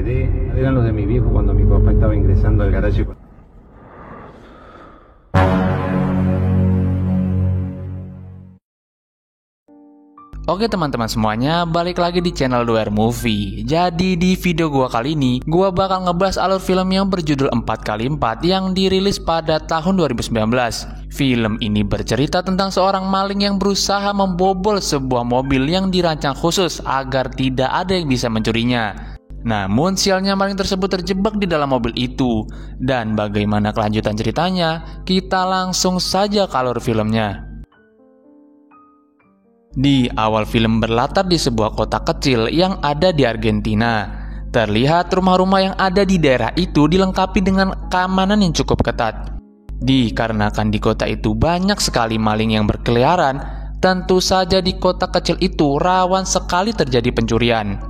heredé eran los de mi viejo cuando mi papá estaba ingresando al garaje. Oke teman-teman semuanya, balik lagi di channel Doer Movie. Jadi di video gua kali ini, gua bakal ngebahas alur film yang berjudul 4x4 yang dirilis pada tahun 2019. Film ini bercerita tentang seorang maling yang berusaha membobol sebuah mobil yang dirancang khusus agar tidak ada yang bisa mencurinya. Namun sialnya maling tersebut terjebak di dalam mobil itu. Dan bagaimana kelanjutan ceritanya, kita langsung saja ke alur filmnya. Di awal film berlatar di sebuah kota kecil yang ada di Argentina. Terlihat rumah-rumah yang ada di daerah itu dilengkapi dengan keamanan yang cukup ketat. Dikarenakan di kota itu banyak sekali maling yang berkeliaran, tentu saja di kota kecil itu rawan sekali terjadi pencurian.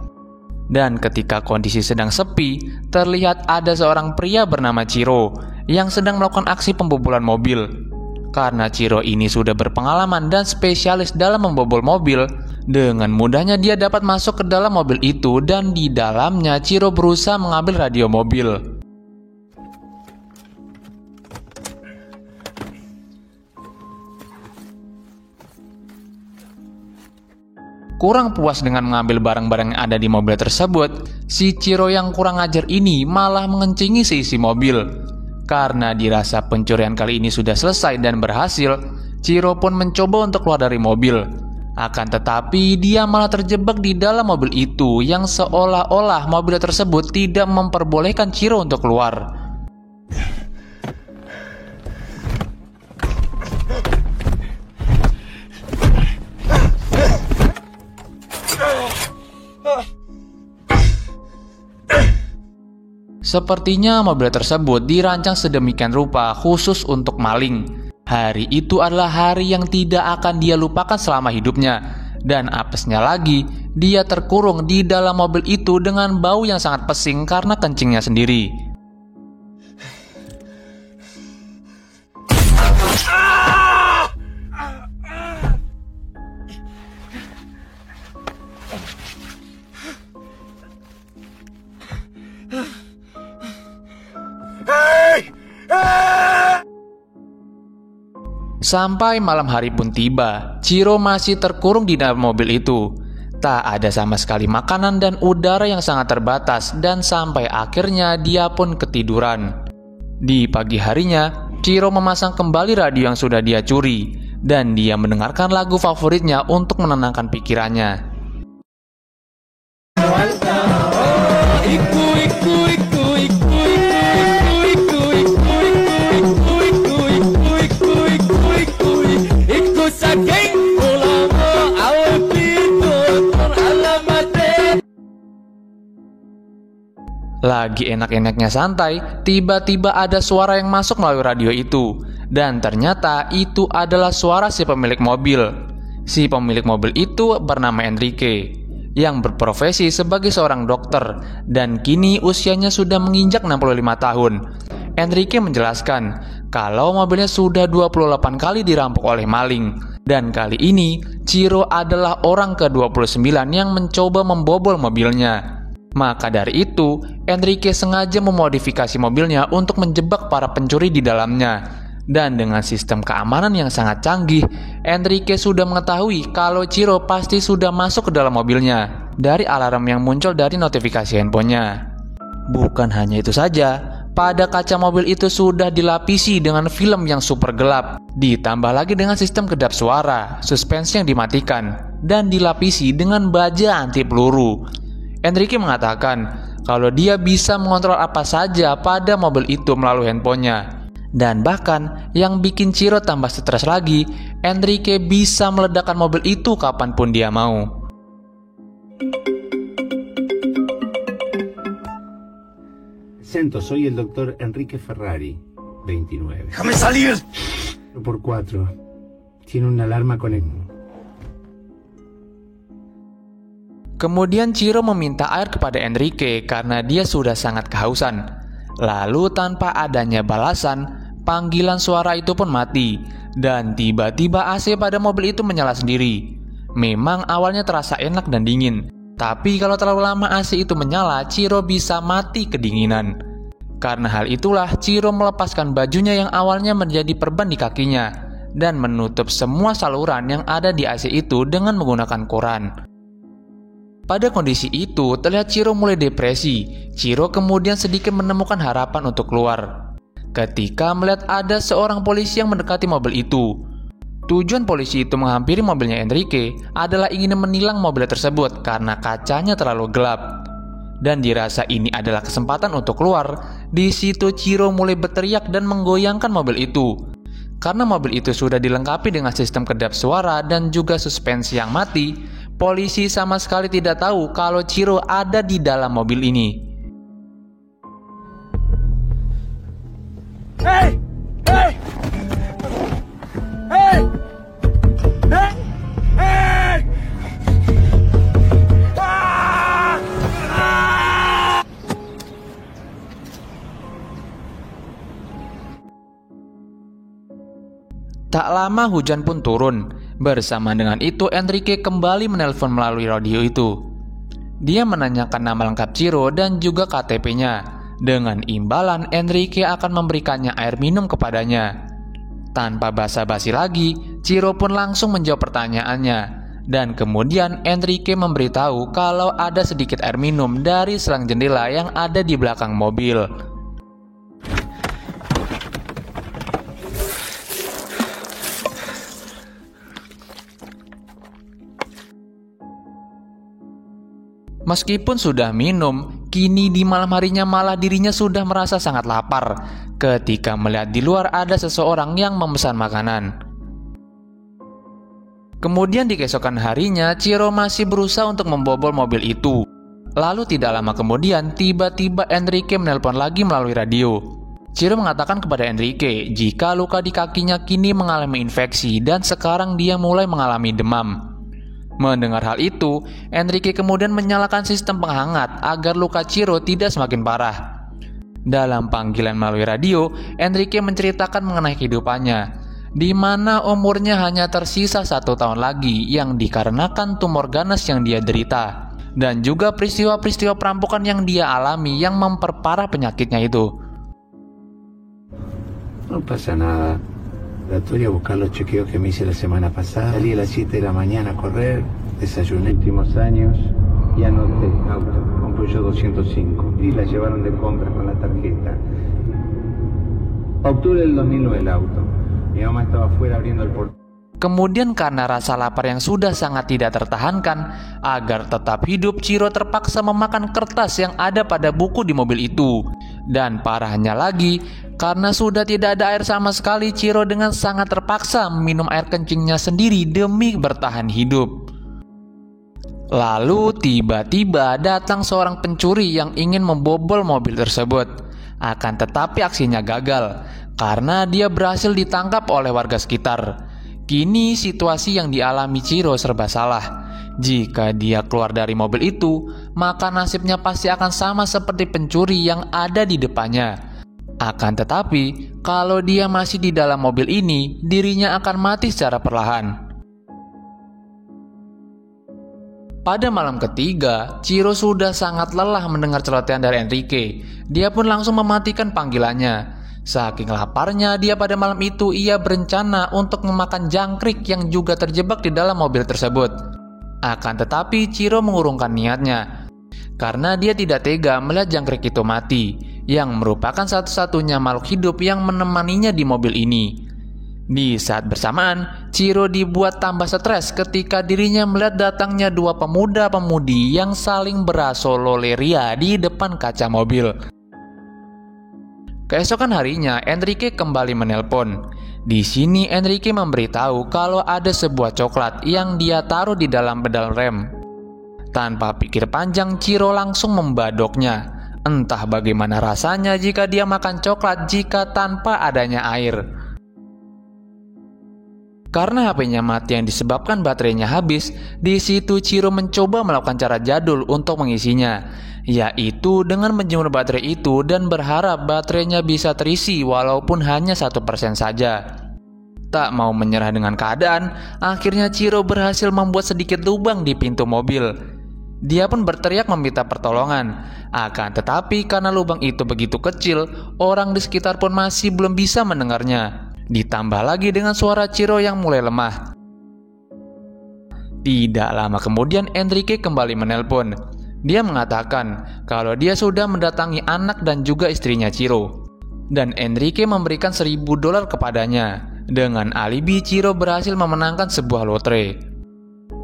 Dan ketika kondisi sedang sepi, terlihat ada seorang pria bernama Ciro yang sedang melakukan aksi pembobolan mobil. Karena Ciro ini sudah berpengalaman dan spesialis dalam membobol mobil, dengan mudahnya dia dapat masuk ke dalam mobil itu dan di dalamnya Ciro berusaha mengambil radio mobil. Kurang puas dengan mengambil barang-barang yang ada di mobil tersebut, si Ciro yang kurang ajar ini malah mengencingi seisi mobil. Karena dirasa pencurian kali ini sudah selesai dan berhasil, Ciro pun mencoba untuk keluar dari mobil. Akan tetapi dia malah terjebak di dalam mobil itu yang seolah-olah mobil tersebut tidak memperbolehkan Ciro untuk keluar. Sepertinya mobil tersebut dirancang sedemikian rupa khusus untuk maling. Hari itu adalah hari yang tidak akan dia lupakan selama hidupnya. Dan apesnya lagi, dia terkurung di dalam mobil itu dengan bau yang sangat pesing karena kencingnya sendiri. Sampai malam hari pun tiba, Ciro masih terkurung di dalam mobil itu. Tak ada sama sekali makanan dan udara yang sangat terbatas dan sampai akhirnya dia pun ketiduran. Di pagi harinya, Ciro memasang kembali radio yang sudah dia curi dan dia mendengarkan lagu favoritnya untuk menenangkan pikirannya. Lagi enak-enaknya santai, tiba-tiba ada suara yang masuk melalui radio itu. Dan ternyata itu adalah suara si pemilik mobil. Si pemilik mobil itu bernama Enrique, yang berprofesi sebagai seorang dokter, dan kini usianya sudah menginjak 65 tahun. Enrique menjelaskan kalau mobilnya sudah 28 kali dirampok oleh maling. Dan kali ini, Ciro adalah orang ke-29 yang mencoba membobol mobilnya. Maka dari itu, Enrique sengaja memodifikasi mobilnya untuk menjebak para pencuri di dalamnya. Dan dengan sistem keamanan yang sangat canggih, Enrique sudah mengetahui kalau Ciro pasti sudah masuk ke dalam mobilnya dari alarm yang muncul dari notifikasi handphonenya. Bukan hanya itu saja, pada kaca mobil itu sudah dilapisi dengan film yang super gelap, ditambah lagi dengan sistem kedap suara, suspensi yang dimatikan, dan dilapisi dengan baja anti peluru. Enrique mengatakan kalau dia bisa mengontrol apa saja pada mobil itu melalui handphonenya. Dan bahkan yang bikin Ciro tambah stres lagi, Enrique bisa meledakkan mobil itu kapanpun dia mau. Presento, soy el doctor Enrique Ferrari, 29. ¡Déjame salir! Por 4. Tiene una alarma conectada. Kemudian Ciro meminta air kepada Enrique karena dia sudah sangat kehausan. Lalu tanpa adanya balasan, panggilan suara itu pun mati. Dan tiba-tiba AC pada mobil itu menyala sendiri. Memang awalnya terasa enak dan dingin. Tapi kalau terlalu lama AC itu menyala, Chiro bisa mati kedinginan. Karena hal itulah Chiro melepaskan bajunya yang awalnya menjadi perban di kakinya dan menutup semua saluran yang ada di AC itu dengan menggunakan koran. Pada kondisi itu, terlihat Chiro mulai depresi. Chiro kemudian sedikit menemukan harapan untuk keluar ketika melihat ada seorang polisi yang mendekati mobil itu. Tujuan polisi itu menghampiri mobilnya Enrique adalah ingin menilang mobil tersebut karena kacanya terlalu gelap. Dan dirasa ini adalah kesempatan untuk keluar. Di situ Chiro mulai berteriak dan menggoyangkan mobil itu. Karena mobil itu sudah dilengkapi dengan sistem kedap suara dan juga suspensi yang mati, polisi sama sekali tidak tahu kalau Chiro ada di dalam mobil ini. Hey! Hey! Hey! Hey! Hey! Ah! Ah! Tak lama hujan pun turun. Bersamaan dengan itu Enrique kembali menelpon melalui radio itu. Dia menanyakan nama lengkap Chiro dan juga KTP-nya. Dengan imbalan Enrique akan memberikannya air minum kepadanya. Tanpa basa-basi lagi, Chiro pun langsung menjawab pertanyaannya. Dan kemudian Enrique memberitahu kalau ada sedikit air minum dari selang jendela yang ada di belakang mobil. Meskipun sudah minum, kini di malam harinya malah dirinya sudah merasa sangat lapar ketika melihat di luar ada seseorang yang memesan makanan. Kemudian di keesokan harinya, Chiro masih berusaha untuk membobol mobil itu. Lalu tidak lama kemudian, tiba-tiba Enrique menelpon lagi melalui radio. Chiro mengatakan kepada Enrique jika luka di kakinya kini mengalami infeksi dan sekarang dia mulai mengalami demam. Mendengar hal itu, Enrique kemudian menyalakan sistem penghangat agar luka Chiro tidak semakin parah. Dalam panggilan melalui radio, Enrique menceritakan mengenai kehidupannya, di mana umurnya hanya tersisa 1 tahun lagi yang dikarenakan tumor ganas yang dia derita, dan juga peristiwa-peristiwa perampokan yang dia alami yang memperparah penyakitnya itu. No pasa nada. Voy a buscar los chequeos que me hice la semana pasada. Salí a las 7 de la mañana a correr, desayuné. Últimos años y anoté auto con Peugeot 205 y la llevaron de compra con la tarjeta. Octubre del 2009 el auto. Mi mamá estaba afuera abriendo el portón. Kemudian karena rasa lapar yang sudah sangat tidak tertahankan, agar tetap hidup Chiro terpaksa memakan kertas yang ada pada buku di mobil itu. Dan parahnya lagi, karena sudah tidak ada air sama sekali, Chiro dengan sangat terpaksa minum air kencingnya sendiri demi bertahan hidup. Lalu tiba-tiba datang seorang pencuri yang ingin membobol mobil tersebut. Akan tetapi aksinya gagal, karena dia berhasil ditangkap oleh warga sekitar. Kini situasi yang dialami Chiro serba salah. Jika dia keluar dari mobil itu, maka nasibnya pasti akan sama seperti pencuri yang ada di depannya. Akan tetapi, kalau dia masih di dalam mobil ini, dirinya akan mati secara perlahan. Pada malam ketiga, Chiro sudah sangat lelah mendengar celotehan dari Enrique. Dia pun langsung mematikan panggilannya. Saking laparnya dia pada malam itu, ia berencana untuk memakan jangkrik yang juga terjebak di dalam mobil tersebut. Akan tetapi Chiro mengurungkan niatnya, karena dia tidak tega melihat jangkrik itu mati, yang merupakan satu-satunya makhluk hidup yang menemaninya di mobil ini. Di saat bersamaan, Chiro dibuat tambah stres ketika dirinya melihat datangnya 2 pemuda-pemudi yang saling berasololeria di depan kaca mobil. Keesokan harinya, Enrique kembali menelpon. Di sini Enrique memberitahu kalau ada sebuah coklat yang dia taruh di dalam pedal rem. Tanpa pikir panjang, Chiro langsung membadoknya. Entah bagaimana rasanya jika dia makan coklat jika tanpa adanya air. Karena HP-nya mati yang disebabkan baterainya habis, di situ Chiro mencoba melakukan cara jadul untuk mengisinya, yaitu dengan menjemur baterai itu dan berharap baterainya bisa terisi walaupun hanya 1% saja. Tak mau menyerah dengan keadaan, akhirnya Chiro berhasil membuat sedikit lubang di pintu mobil. Dia pun berteriak meminta pertolongan. Akan tetapi karena lubang itu begitu kecil, orang di sekitar pun masih belum bisa mendengarnya. Ditambah lagi dengan suara Ciro yang mulai lemah. Tidak lama kemudian Enrique kembali menelpon. Dia mengatakan kalau dia sudah mendatangi anak dan juga istrinya Ciro. Dan Enrique memberikan $1.000 kepadanya. Dengan alibi Ciro berhasil memenangkan sebuah lotre.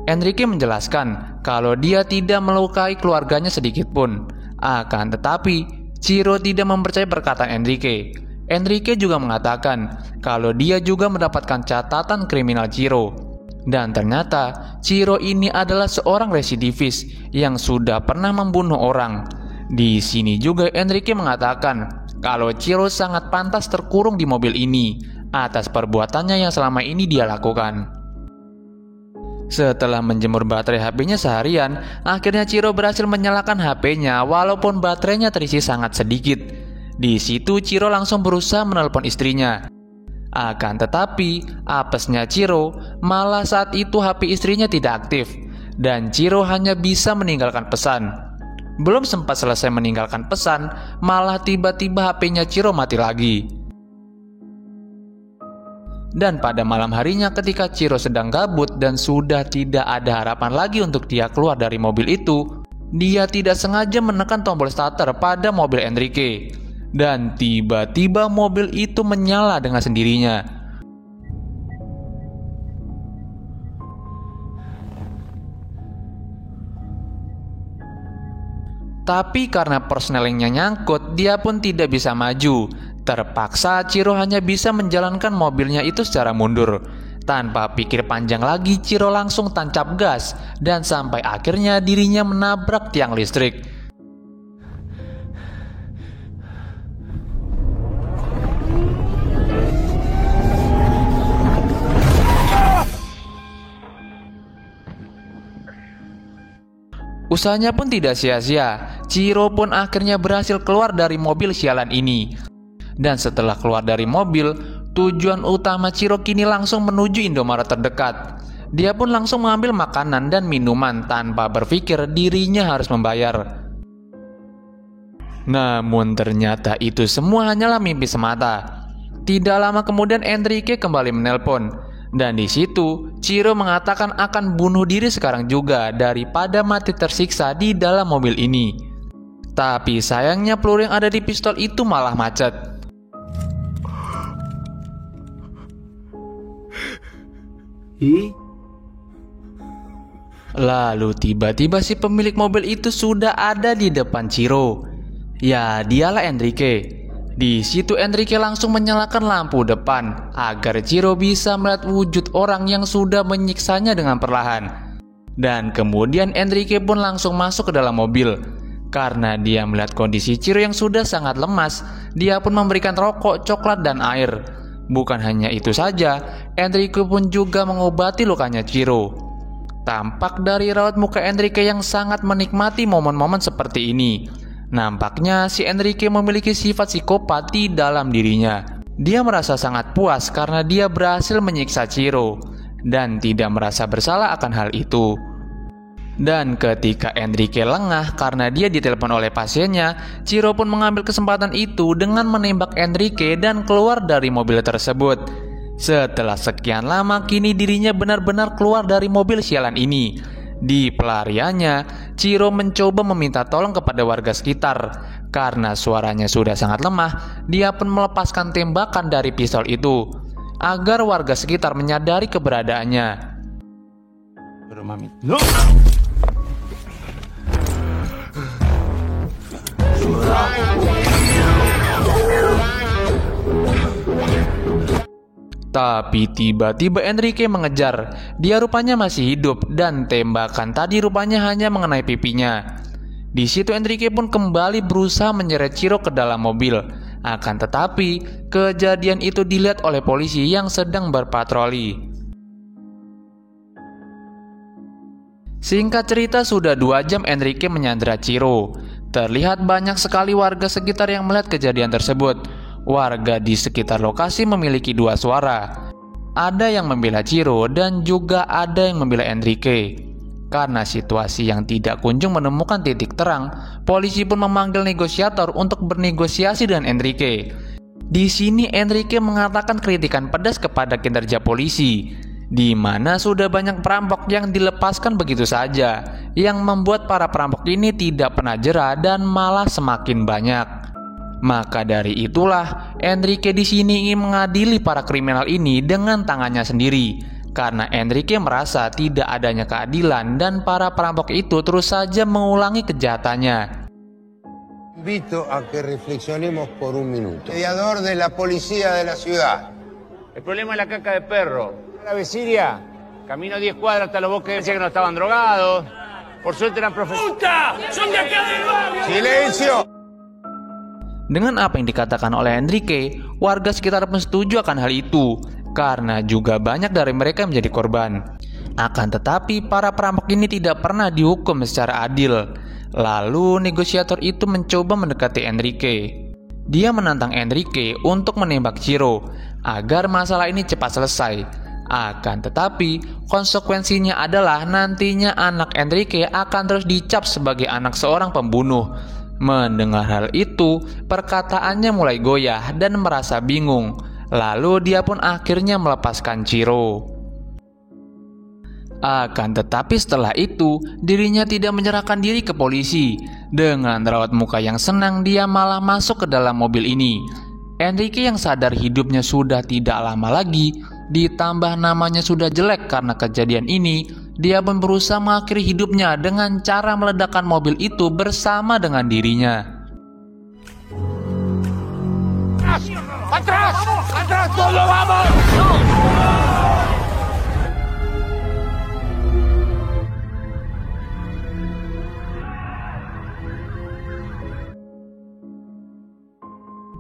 Enrique menjelaskan kalau dia tidak melukai keluarganya sedikit pun. Akan tetapi, Ciro tidak mempercayai perkataan Enrique. Enrique juga mengatakan kalau dia juga mendapatkan catatan kriminal Ciro. Dan ternyata, Ciro ini adalah seorang residivis yang sudah pernah membunuh orang. Di sini juga Enrique mengatakan kalau Ciro sangat pantas terkurung di mobil ini atas perbuatannya yang selama ini dia lakukan. Setelah menjemur baterai HP-nya seharian, akhirnya Ciro berhasil menyalakan HP-nya walaupun baterainya terisi sangat sedikit. Di situ Ciro langsung berusaha menelpon istrinya. Akan tetapi, apesnya Ciro, malah saat itu HP istrinya tidak aktif dan Ciro hanya bisa meninggalkan pesan. Belum sempat selesai meninggalkan pesan, malah tiba-tiba HP-nya Ciro mati lagi. Dan pada malam harinya ketika Ciro sedang gabut dan sudah tidak ada harapan lagi untuk dia keluar dari mobil itu, dia tidak sengaja menekan tombol starter pada mobil Enrique. Dan tiba-tiba mobil itu menyala dengan sendirinya. Tapi karena persnelingnya nyangkut, dia pun tidak bisa maju. Terpaksa Ciro hanya bisa menjalankan mobilnya itu secara mundur. Tanpa pikir panjang lagi, Ciro langsung tancap gas dan sampai akhirnya dirinya menabrak tiang listrik. Usahanya pun tidak sia-sia. Ciro pun akhirnya berhasil keluar dari mobil sialan ini. Dan setelah keluar dari mobil, tujuan utama Ciro kini langsung menuju Indomaret terdekat. Dia pun langsung mengambil makanan dan minuman tanpa berpikir dirinya harus membayar. Namun ternyata itu semua hanyalah mimpi semata. Tidak lama kemudian Enrique kembali menelpon. Dan di situ Ciro mengatakan akan bunuh diri sekarang juga daripada mati tersiksa di dalam mobil ini. Tapi sayangnya peluru yang ada di pistol itu malah macet. Lalu tiba-tiba si pemilik mobil itu sudah ada di depan Ciro. Ya, dialah Enrique. Di situ Enrique langsung menyalakan lampu depan agar Ciro bisa melihat wujud orang yang sudah menyiksanya dengan perlahan. Dan kemudian Enrique pun langsung masuk ke dalam mobil. Karena dia melihat kondisi Ciro yang sudah sangat lemas, dia pun memberikan rokok, coklat, dan air. Bukan hanya itu saja, Enrique pun juga mengobati lukanya Ciro. Tampak dari raut muka Enrique yang sangat menikmati momen-momen seperti ini. Nampaknya si Enrique memiliki sifat psikopat di dalam dirinya. Dia merasa sangat puas karena dia berhasil menyiksa Ciro dan tidak merasa bersalah akan hal itu. Dan ketika Enrique lengah karena dia ditelepon oleh pasiennya, Ciro pun mengambil kesempatan itu dengan menembak Enrique dan keluar dari mobil tersebut. Setelah sekian lama, kini dirinya benar-benar keluar dari mobil sialan ini. Di pelariannya, Ciro mencoba meminta tolong kepada warga sekitar. Karena suaranya sudah sangat lemah, dia pun melepaskan tembakan dari pistol itu agar warga sekitar menyadari keberadaannya. No. Tapi tiba-tiba Enrique mengejar. Dia rupanya masih hidup dan tembakan tadi rupanya hanya mengenai pipinya. Di situ Enrique pun kembali berusaha menyeret Ciro ke dalam mobil. Akan tetapi kejadian itu dilihat oleh polisi yang sedang berpatroli. Singkat cerita, sudah 2 jam Enrique menyandera Ciro. Terlihat banyak sekali warga sekitar yang melihat kejadian tersebut. Warga di sekitar lokasi memiliki 2 suara. Ada yang membela Ciro dan juga ada yang membela Enrique. Karena situasi yang tidak kunjung menemukan titik terang, polisi pun memanggil negosiator untuk bernegosiasi dengan Enrique. Di sini Enrique mengatakan kritikan pedas kepada kinerja polisi, di mana sudah banyak perampok yang dilepaskan begitu saja, yang membuat para perampok ini tidak pernah jera dan malah semakin banyak. Maka dari itulah Enrique di sini ingin mengadili para kriminal ini dengan tangannya sendiri. Karena Enrique merasa tidak adanya keadilan dan para perampok itu terus saja mengulangi kejahatannya. Invito a que reflexionemos por un minuto. Mediador de la policía de la ciudad. El problema es la caca de perro. La vecina, camino 10 cuadras hasta los bosques, decía que no estaban drogados. Por suerte eran profesionales. ¡Puta! ¡Son de acá del barrio! ¡Silencio! Dengan apa yang dikatakan oleh Enrique, warga sekitar pun setuju akan hal itu, karena juga banyak dari mereka yang menjadi korban. Akan tetapi para perampok ini tidak pernah dihukum secara adil. Lalu negosiator itu mencoba mendekati Enrique. Dia menantang Enrique untuk menembak Ciro agar masalah ini cepat selesai. Akan tetapi konsekuensinya adalah nantinya anak Enrique akan terus dicap sebagai anak seorang pembunuh. Mendengar hal itu, perkataannya mulai goyah dan merasa bingung. Lalu dia pun akhirnya melepaskan Ciro. Akan tetapi setelah itu, dirinya tidak menyerahkan diri ke polisi. Dengan raut muka yang senang, dia malah masuk ke dalam mobil ini. Enrique yang sadar hidupnya sudah tidak lama lagi, ditambah namanya sudah jelek karena kejadian ini, dia pun berusaha mengakhiri hidupnya dengan cara meledakkan mobil itu bersama dengan dirinya. ¡Atrás! ¡Atrás! ¡Todo vamos!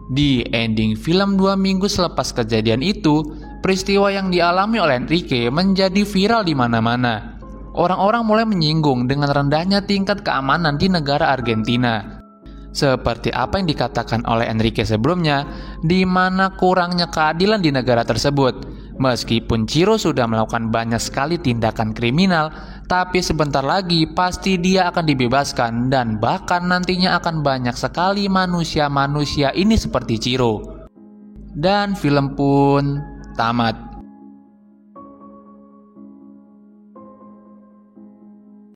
Di ending film 2 minggu selepas kejadian itu, peristiwa yang dialami oleh Enrique menjadi viral di mana-mana. Orang-orang mulai menyinggung dengan rendahnya tingkat keamanan di negara Argentina. Seperti apa yang dikatakan oleh Enrique sebelumnya, di mana kurangnya keadilan di negara tersebut. Meskipun Ciro sudah melakukan banyak sekali tindakan kriminal, tapi sebentar lagi pasti dia akan dibebaskan dan bahkan nantinya akan banyak sekali manusia-manusia ini seperti Ciro. Dan film pun tamat.